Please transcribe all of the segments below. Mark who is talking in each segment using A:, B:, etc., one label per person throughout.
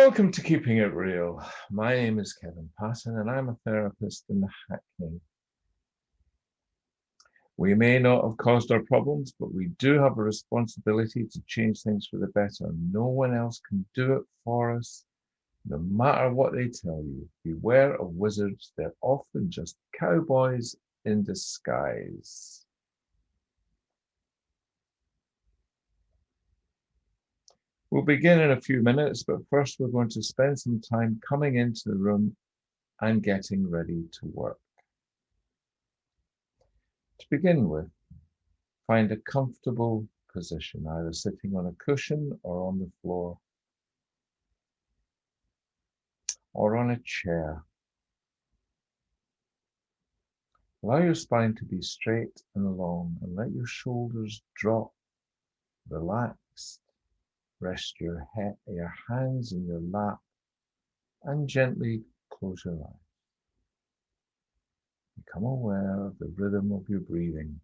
A: Welcome to Keeping It Real. My name is Kevin Patton and I'm a therapist in Hackney. We may not have caused our problems, but we do have a responsibility to change things for the better. No one else can do it for us, no matter what they tell you. Beware of wizards, they're often just cowboys in disguise. We'll begin in a few minutes, but first we're going to spend some time coming into the room and getting ready to work. To begin with, find a comfortable position, either sitting on a cushion or on the floor or on a chair. Allow your spine to be straight and long and let your shoulders drop, relaxed. Rest your hands in your lap and gently close your eyes. Become aware of the rhythm of your breathing.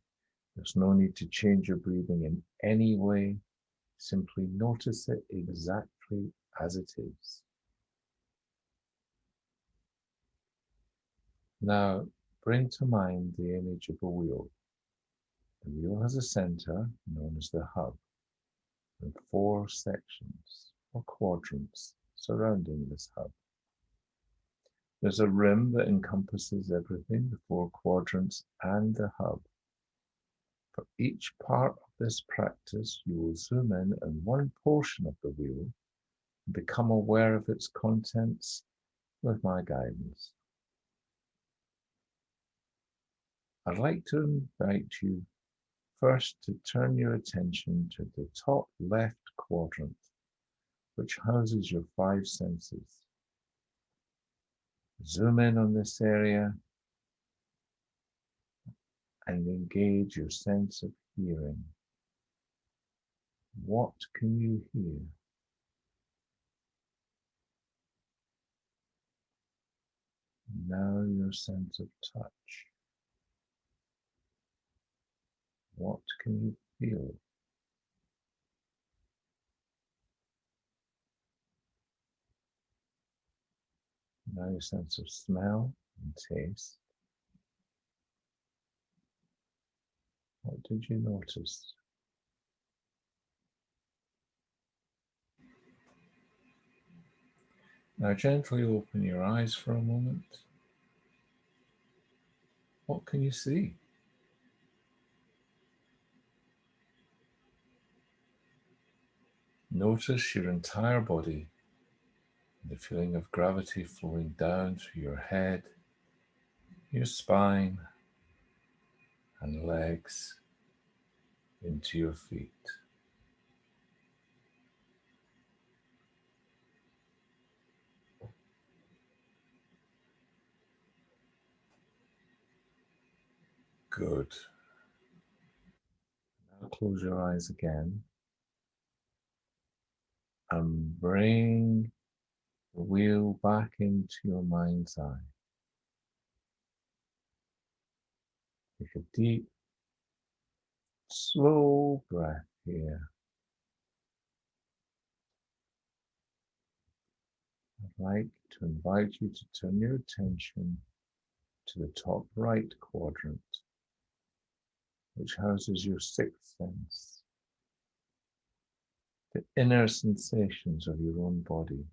A: There's no need to change your breathing in any way. Simply notice it exactly as it is. Now, bring to mind the image of a wheel. The wheel has a center, known as the hub, and 4 sections, or quadrants, surrounding this hub. There's a rim that encompasses everything, the 4 quadrants and the hub. For each part of this practice, you will zoom in on one portion of the wheel and become aware of its contents with my guidance. I'd like to invite you first to turn your attention to the top left quadrant, which houses your 5 senses. Zoom in on this area and engage your sense of hearing. What can you hear? Now your sense of touch. What can you feel? Now your sense of smell and taste. What did you notice? Now gently open your eyes for a moment. What can you see? Notice your entire body, the feeling of gravity flowing down through your head, your spine, and legs into your feet. Good. Now close your eyes again and bring the wheel back into your mind's eye. Take a deep, slow breath here. I'd like to invite you to turn your attention to the top right quadrant, which houses your 6th sense, the inner sensations of your own body.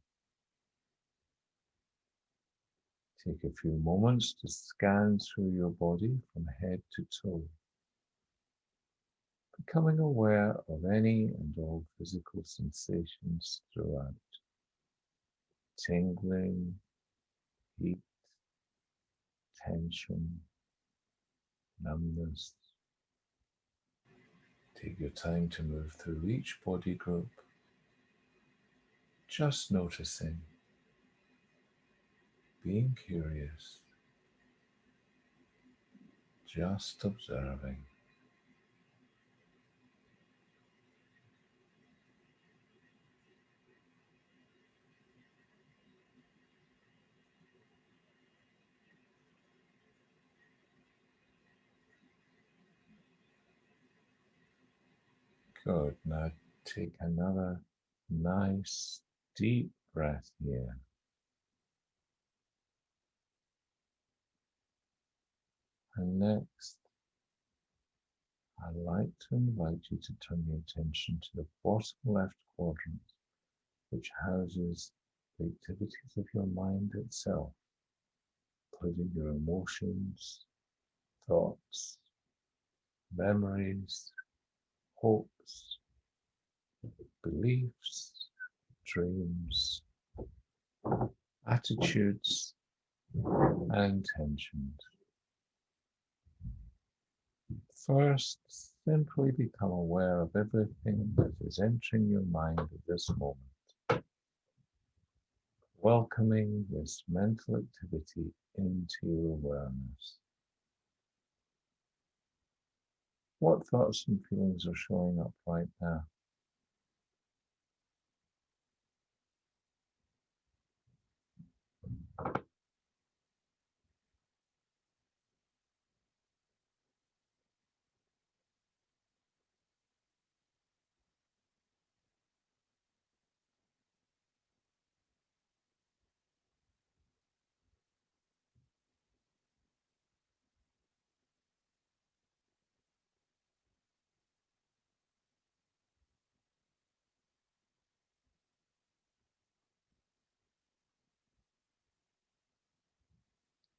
A: Take a few moments to scan through your body from head to toe, becoming aware of any and all physical sensations throughout. Tingling, heat, tension, numbness. Take your time to move through each body group, just noticing, being curious, just observing. Good. Now take another nice, deep breath here. And next, I'd like to invite you to turn your attention to the bottom left quadrant, which houses the activities of your mind itself, including your emotions, thoughts, memories, hopes, beliefs, dreams, attitudes, and intentions. First, simply become aware of everything that is entering your mind at this moment, welcoming this mental activity into your awareness. What thoughts and feelings are showing up right now?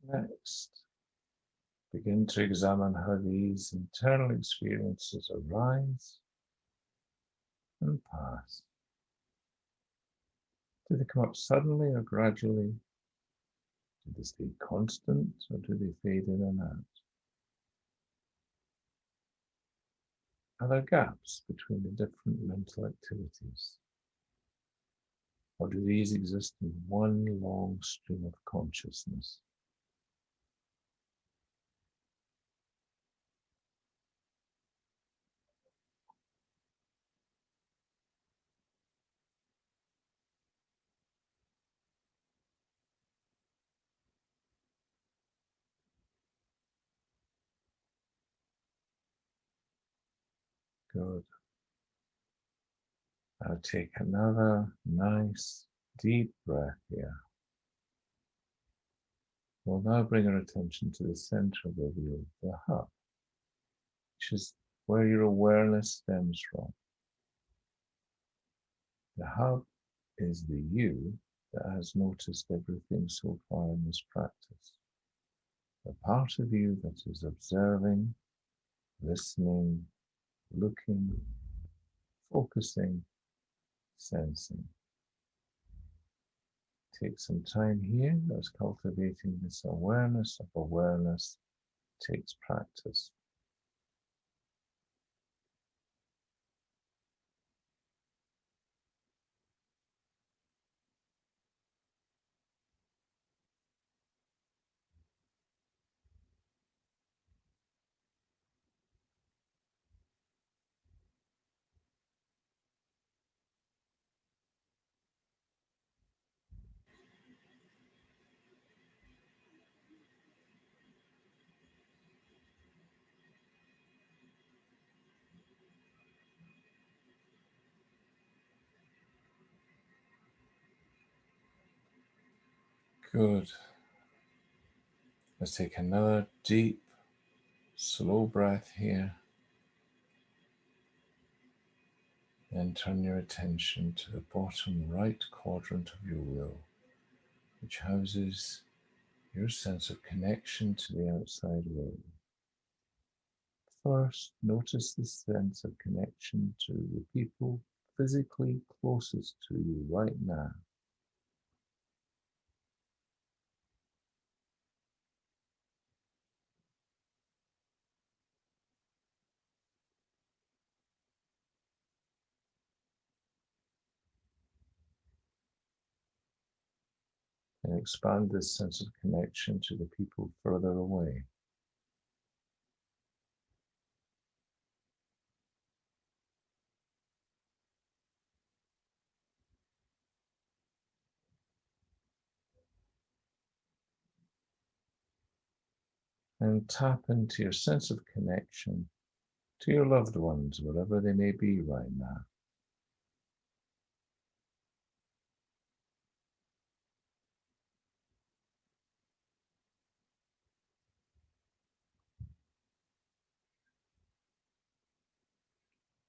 A: Next, begin to examine how these internal experiences arise and pass. Do they come up suddenly or gradually? Do they stay constant or do they fade in and out? Are there gaps between the different mental activities? Or do these exist in one long stream of consciousness? Good. Now take another nice deep breath here. We'll now bring our attention to the center of the wheel, the hub, which is where your awareness stems from. The hub is the you that has noticed everything so far in this practice. The part of you that is observing, listening, looking, focusing, sensing. Take some time here as cultivating this awareness of awareness takes practice. Good. Let's take another deep, slow breath here. Then turn your attention to the bottom right quadrant of your wheel, which houses your sense of connection to the outside world. First, notice the sense of connection to the people physically closest to you right now. And expand this sense of connection to the people further away. And tap into your sense of connection to your loved ones, wherever they may be right now.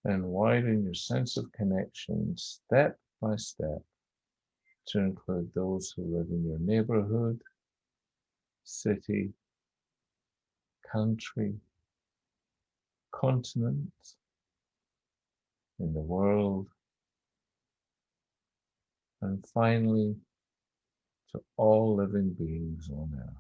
A: and widen your sense of connection step by step to include those who live in your neighborhood, city, country, continent, in the world, and finally to all living beings on earth.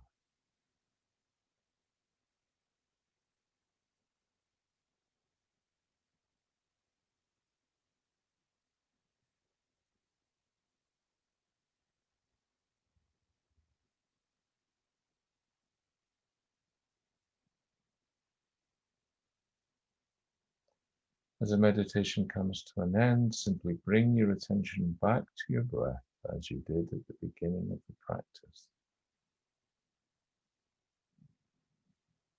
A: As the meditation comes to an end, simply bring your attention back to your breath as you did at the beginning of the practice.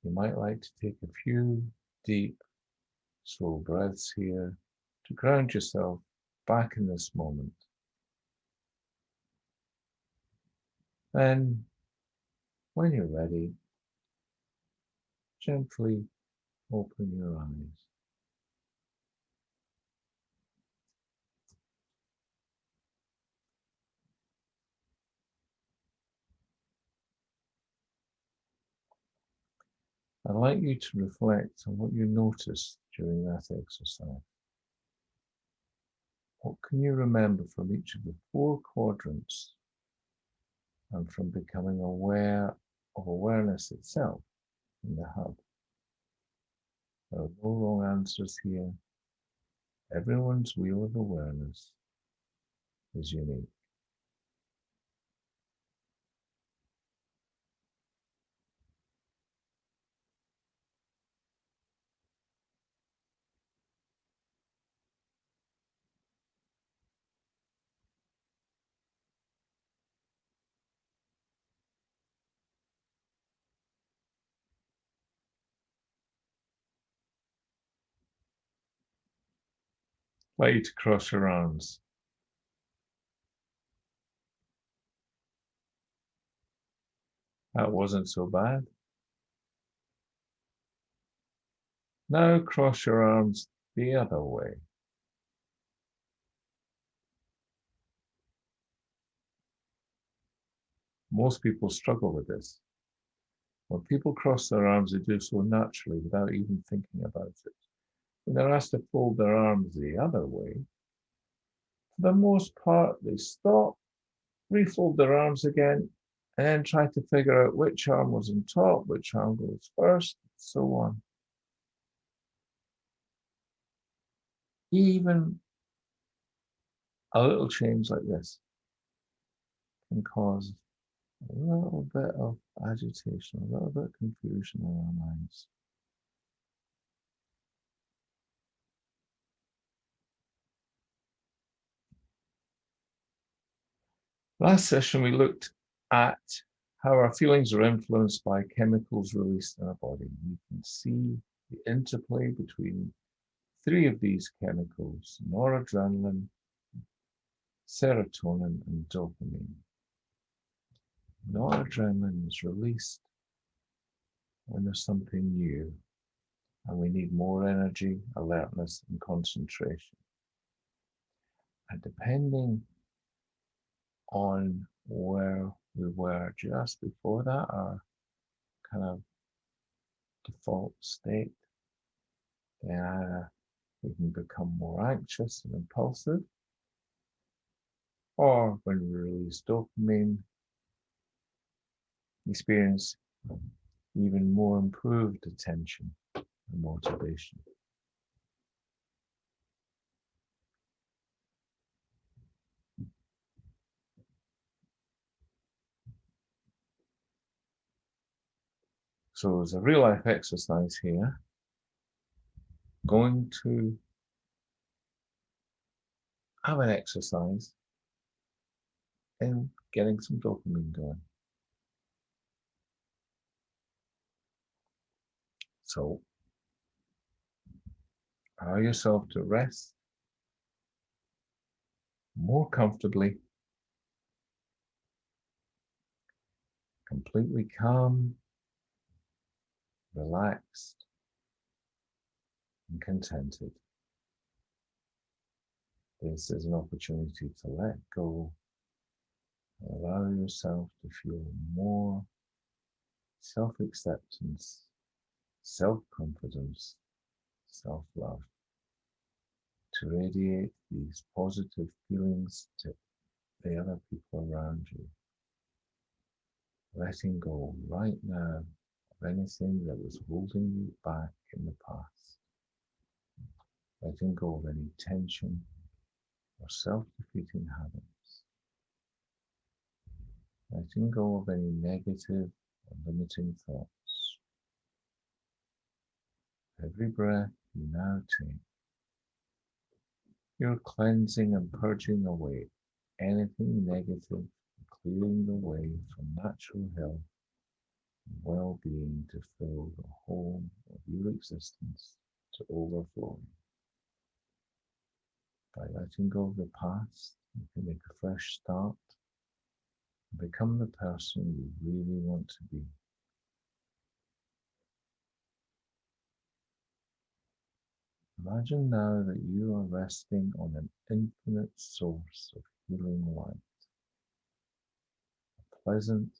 A: You might like to take a few deep, slow breaths here to ground yourself back in this moment. Then, when you're ready, gently open your eyes. I'd like you to reflect on what you noticed during that exercise. What can you remember from each of the 4 quadrants and from becoming aware of awareness itself in the hub? There are no wrong answers here. Everyone's wheel of awareness is unique. I'd like you to cross your arms. That wasn't so bad. Now cross your arms the other way. Most people struggle with this. When people cross their arms, they do so naturally without even thinking about it. When they're asked to fold their arms the other way, for the most part, they stop, refold their arms again, and then try to figure out which arm was on top, which arm goes first, and so on. Even a little change like this can cause a little bit of agitation, a little bit of confusion in our minds. Last session, we looked at how our feelings are influenced by chemicals released in our body. You can see the interplay between 3 of these chemicals: noradrenaline, serotonin, and dopamine. Noradrenaline is released when there's something new and we need more energy, alertness, and concentration. And depending on where we were just before that, our kind of default state, then we can become more anxious and impulsive. Or when we release dopamine, experience even more improved attention and motivation. So as a real life exercise here, going to have an exercise in getting some dopamine going. So allow yourself to rest more comfortably, completely calm, relaxed, and contented. This is an opportunity to let go, allow yourself to feel more self-acceptance, self-confidence, self-love, to radiate these positive feelings to the other people around you. Letting go right now of anything that was holding you back in the past. Letting go of any tension or self-defeating habits. Letting go of any negative or limiting thoughts. Every breath you now take, you're cleansing and purging away anything negative, clearing the way for natural health and well-being to fill the whole of your existence to overflowing. By letting go of the past, you can make a fresh start and become the person you really want to be. Imagine now that you are resting on an infinite source of healing light, a pleasant,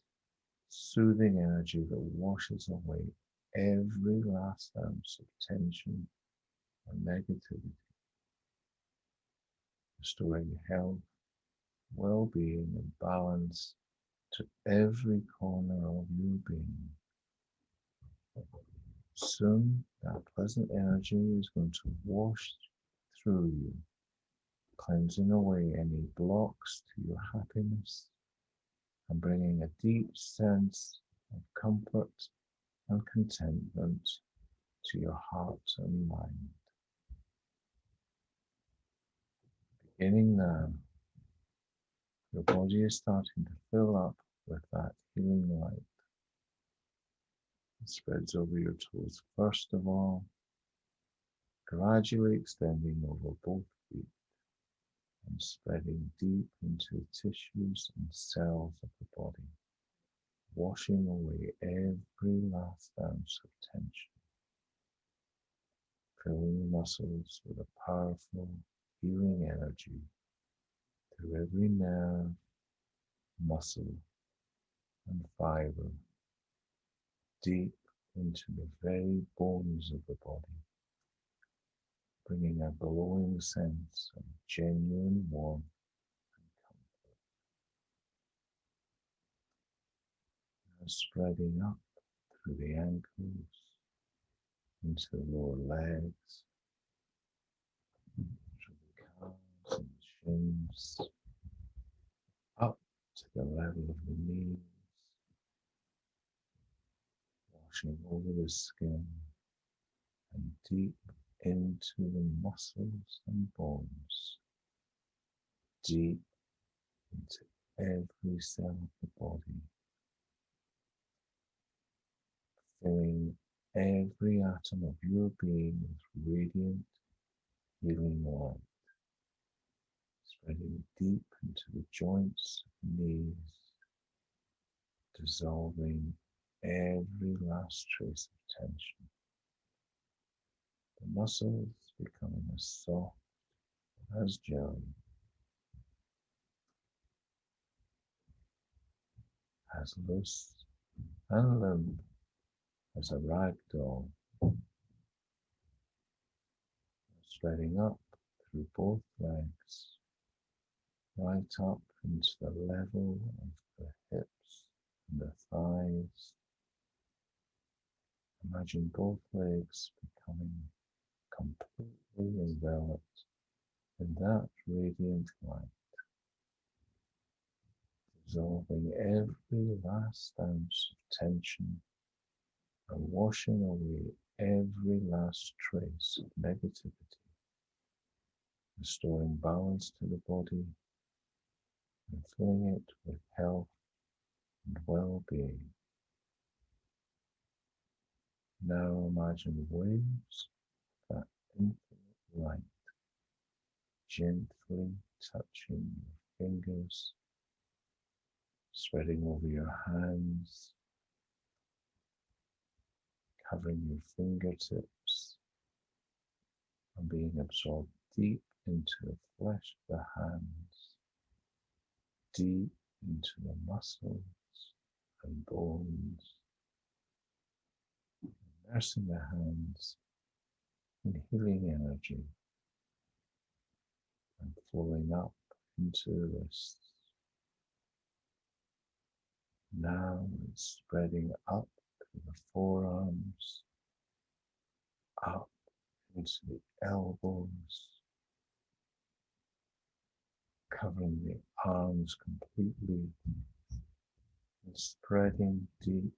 A: soothing energy that washes away every last ounce of tension and negativity, restoring health, well-being, and balance to every corner of your being. Soon, that pleasant energy is going to wash through you, cleansing away any blocks to your happiness and bringing a deep sense of comfort and contentment to your heart and mind. Beginning now, your body is starting to fill up with that healing light. It spreads over your toes first of all, gradually extending over both feet and spreading deep into the tissues and cells of the body, washing away every last ounce of tension, filling the muscles with a powerful healing energy through every nerve, muscle, and fiber, deep into the very bones of the body, bringing a glowing sense of genuine warmth and comfort. Now spreading up through the ankles, into the lower legs, through the calves and shins, up to the level of the knees, washing over the skin and deep into the muscles and bones, deep into every cell of the body, filling every atom of your being with radiant, healing light, spreading deep into the joints and knees, dissolving every last trace of tension. The muscles becoming as soft as jelly, as loose and limp as a rag doll, spreading up through both legs, right up into the level of the hips and the thighs. Imagine both legs becoming completely enveloped in that radiant light, dissolving every last ounce of tension and washing away every last trace of negativity, restoring balance to the body and filling it with health and well-being. Now imagine waves of that infinite light gently touching your fingers, spreading over your hands, covering your fingertips, and being absorbed deep into a flesh of the hands, deep into the muscles and bones, immersing the hands in healing energy and flowing up into the wrists. Now it's spreading up to the forearms, up into the elbows, covering the arms completely and spreading deep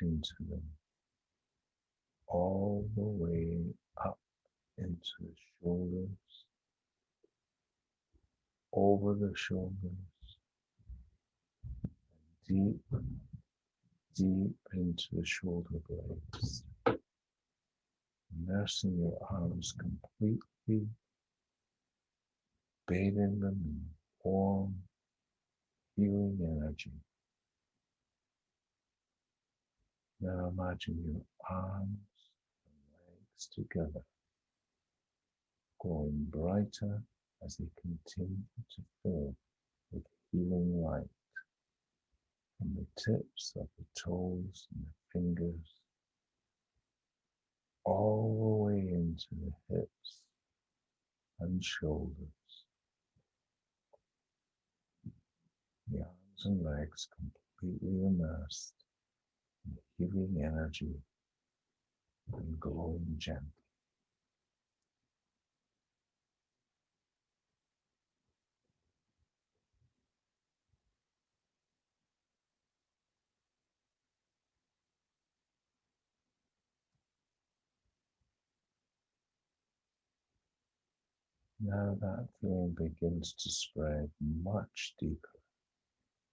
A: into them, all the way up into the shoulders, over the shoulders, deep, deep into the shoulder blades, immersing your arms completely, bathing them in warm, healing energy. Now imagine your arms and legs together, glowing brighter as they continue to fill with healing light from the tips of the toes and the fingers, all the way into the hips and shoulders. The arms and legs completely immersed in healing energy and glowing gently. Now that feeling begins to spread much deeper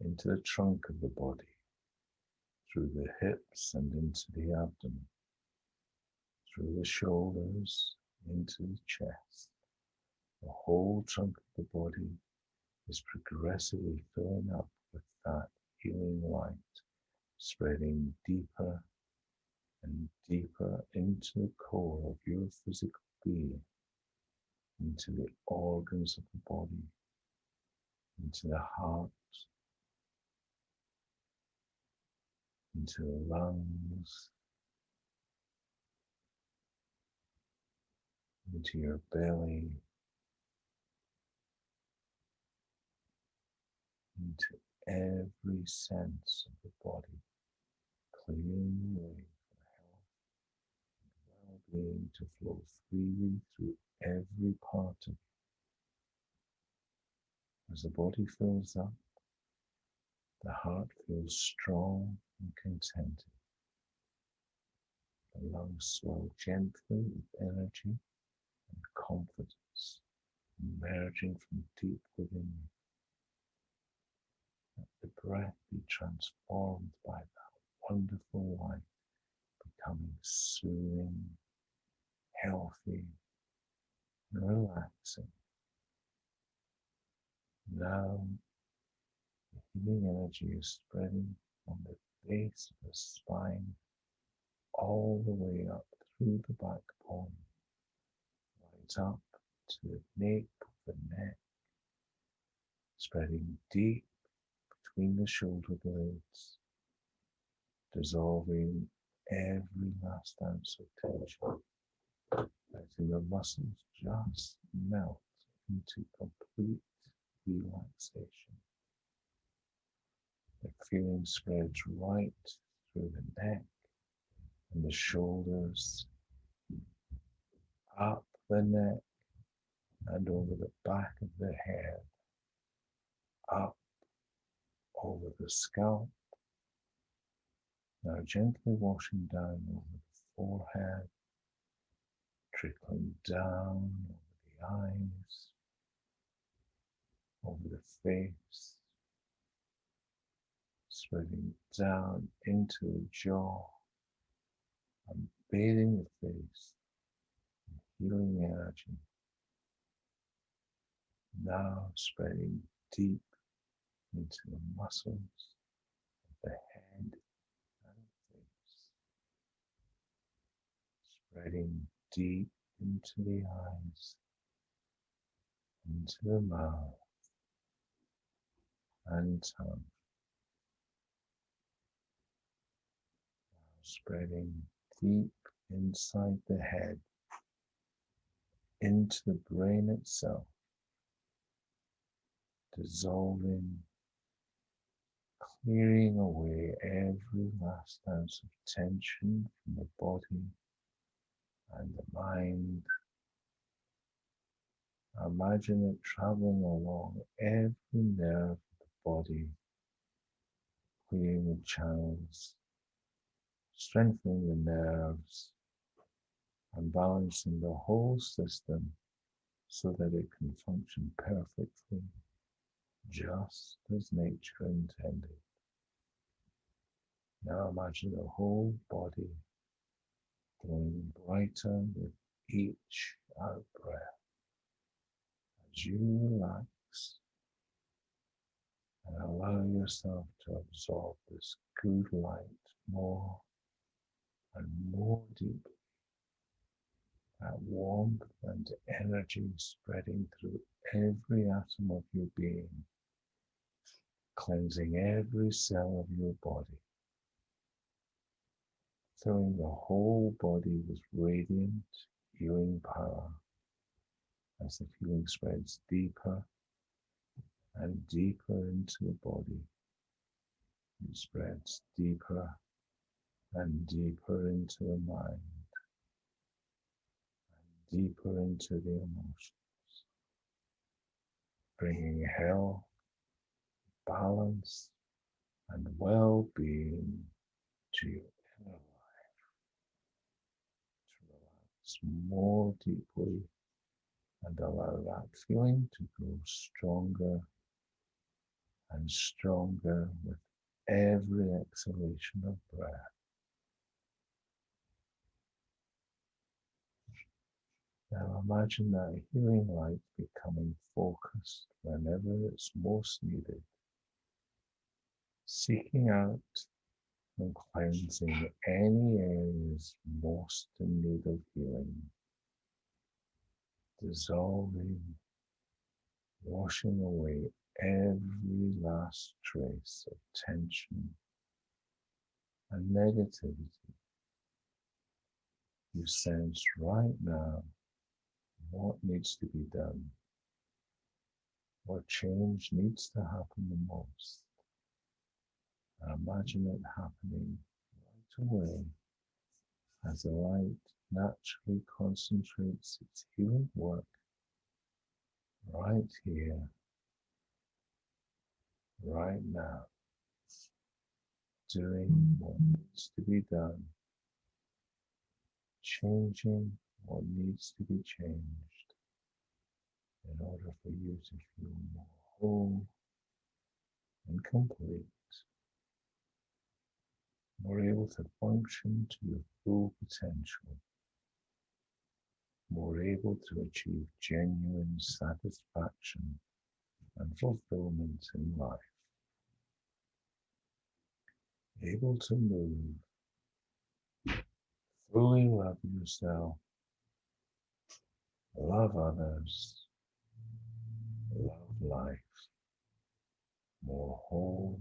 A: into the trunk of the body, through the hips and into the abdomen, through the shoulders, into the chest. The whole trunk of the body is progressively filling up with that healing light, spreading deeper and deeper into the core of your physical being, into the organs of the body, into the heart, into the lungs, into your belly, into every sense of the body, clearing the way for health and well-being to flow freely through every part of you. As the body fills up, the heart feels strong and contented. The lungs swell gently with energy and confidence emerging from deep within you. Let the breath be transformed by that wonderful light, becoming soothing, healthy, and relaxing. Now, the healing energy is spreading from the base of the spine all the way up through the backbone, right up to the nape of the neck, spreading deep between the shoulder blades, dissolving every last ounce of tension, letting the muscles just melt into complete relaxation. The feeling spreads right through the neck and the shoulders, up the neck and over the back of the head, up over the scalp, now gently washing down over the forehead, trickling down over the eyes, over the face, spreading down into the jaw, and bathing the face in healing energy, now spreading deep into the muscles of the head and face, spreading deep into the eyes, into the mouth and tongue, spreading deep inside the head into the brain itself, dissolving, clearing away every last ounce of tension from the body and the mind. Imagine it traveling along every nerve of the body, clearing the channels, strengthening the nerves, and balancing the whole system so that it can function perfectly, just as nature intended. Now imagine the whole body glowing brighter with each out breath as you relax and allow yourself to absorb this good light more and more deeply. That warmth and energy spreading through every atom of your being, cleansing every cell of your body, filling the whole body with radiant, healing power as the feeling spreads deeper and deeper into the body. It spreads deeper and deeper into the mind, and deeper into the emotions, bringing health, balance, and well-being to your inner life, to relax more deeply and allow that feeling to grow stronger and stronger with every exhalation of breath. Now imagine that healing light becoming focused whenever it's most needed, seeking out and cleansing any areas most in need of healing, dissolving, washing away every last trace of tension and negativity. You sense right now what needs to be done, what change needs to happen the most. And imagine it happening right away as the light naturally concentrates its healing work right here, right now, doing what needs to be done, changing what needs to be changed in order for you to feel more whole and complete, more able to function to your full potential, more able to achieve genuine satisfaction and fulfillment in life, able to move, fully love yourself, love others, love life, more whole,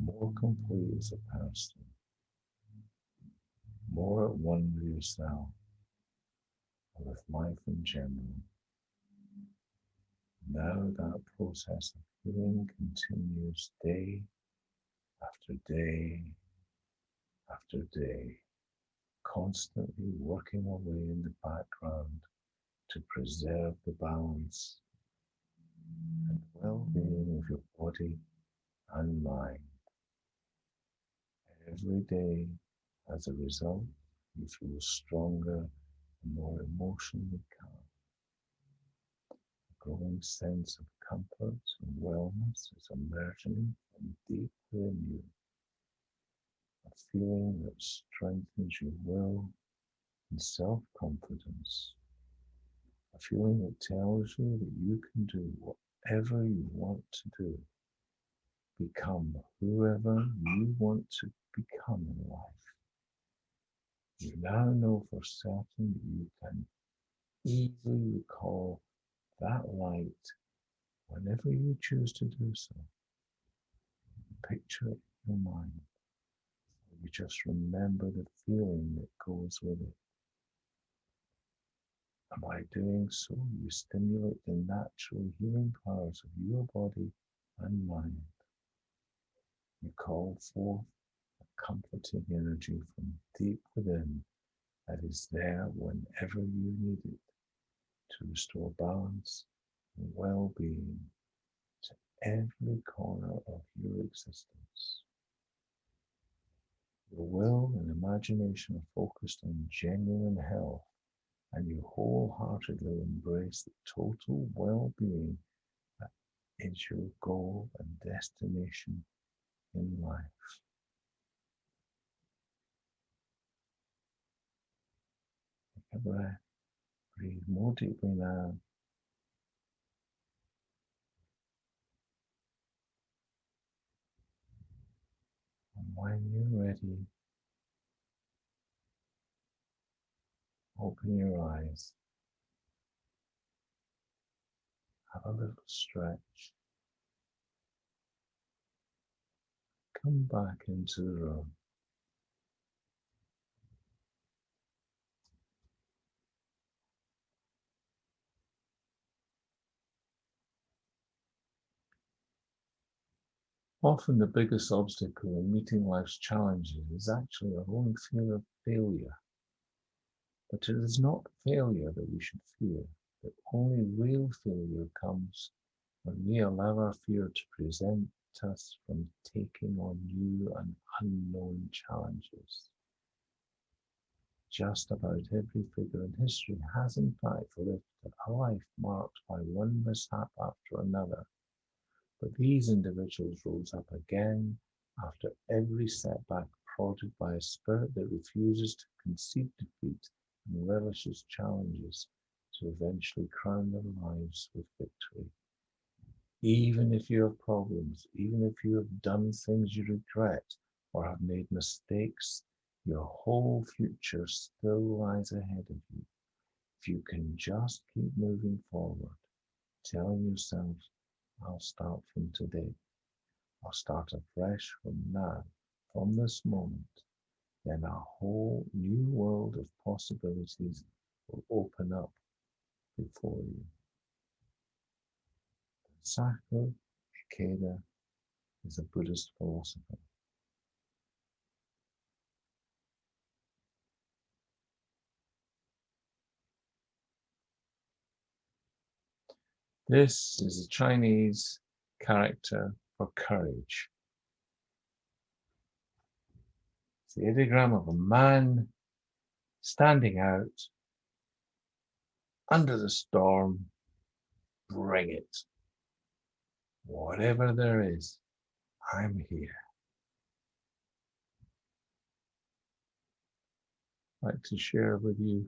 A: more complete as a person, more at one with yourself and with life in general. Now that process of healing continues day after day after day, constantly working away in the background to preserve the balance and well-being of your body and mind. Every day, as a result, you feel stronger and more emotionally calm. A growing sense of comfort and wellness is emerging from deep within you. A feeling that strengthens your will and self-confidence. A feeling that tells you that you can do whatever you want to do. Become whoever you want to become in life. You now know for certain that you can easily recall that light whenever you choose to do so. Picture it in your mind. You just remember the feeling that goes with it. And by doing so, you stimulate the natural healing powers of your body and mind. You call forth a comforting energy from deep within that is there whenever you need it to restore balance and well-being to every corner of your existence. Your will and imagination are focused on genuine health, and you wholeheartedly embrace the total well-being that is your goal and destination in life. Take a breath. Breathe more deeply now. And when you're ready, open your eyes. Have a little stretch. Come back into the room. Often the biggest obstacle in meeting life's challenges is actually our own fear of failure. But it is not failure that we should fear. The only real failure comes when we allow our fear to prevent us from taking on new and unknown challenges. Just about every figure in history has in fact lived a life marked by one mishap after another. But these individuals rose up again after every setback, prodded by a spirit that refuses to concede defeat and relishes challenges to eventually crown their lives with victory. Even if you have problems, even if you have done things you regret or have made mistakes, your whole future still lies ahead of you. If you can just keep moving forward, telling yourself, I'll start from today. I'll start afresh from now, from this moment, then a whole new world of possibilities will open up before you. Saku Ikeda is a Buddhist philosopher. This is a Chinese character for courage. It's the ideogram of a man standing out under the storm. Bring it. Whatever there is, I'm here. I'd like to share with you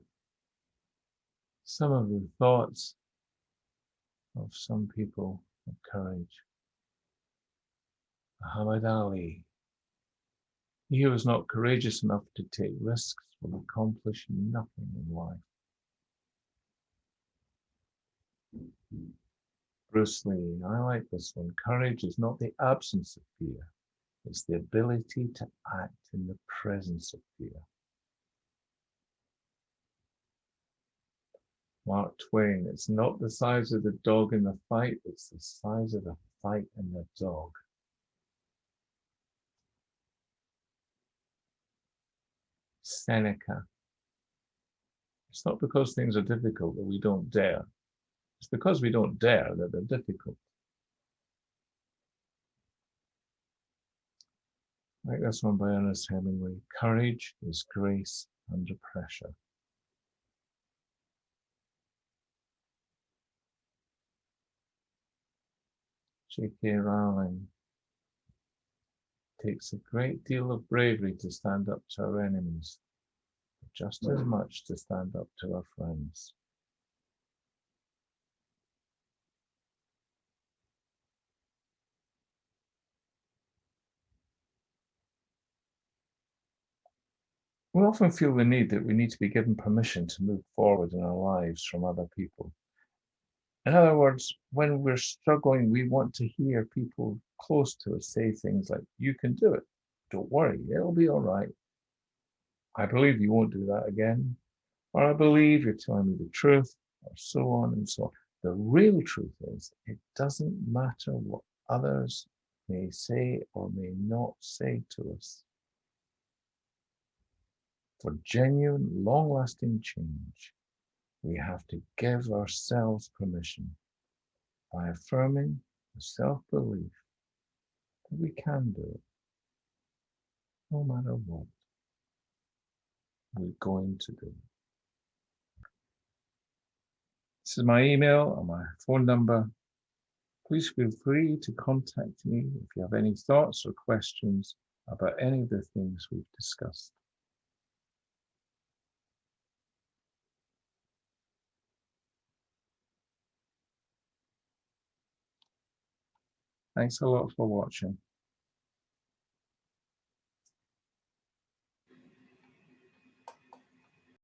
A: some of the thoughts of some people of courage. Muhammad Ali. He who is not courageous enough to take risks will accomplish nothing in life. Bruce Lee. I like this one. Courage is not the absence of fear. It's the ability to act in the presence of fear. Mark Twain. It's not the size of the dog in the fight, it's the size of the fight in the dog. Seneca. It's not because things are difficult that we don't dare. It's because we don't dare that they're difficult. Like this one by Ernest Hemingway. Courage is grace under pressure. KIR01 takes a great deal of bravery to stand up to our enemies, but just as much to stand up to our friends. We often feel the need that we need to be given permission to move forward in our lives from other people. In other words, when we're struggling, we want to hear people close to us say things like, you can do it. Don't worry, it'll be all right. I believe you won't do that again. Or I believe you're telling me the truth, or so on and so on. The real truth is, it doesn't matter what others may say or may not say to us. For genuine, long-lasting change, we have to give ourselves permission by affirming the self-belief that we can do it, no matter what we're going to do. This is my email and my phone number. Please feel free to contact me if you have any thoughts or questions about any of the things we've discussed. Thanks a lot for watching.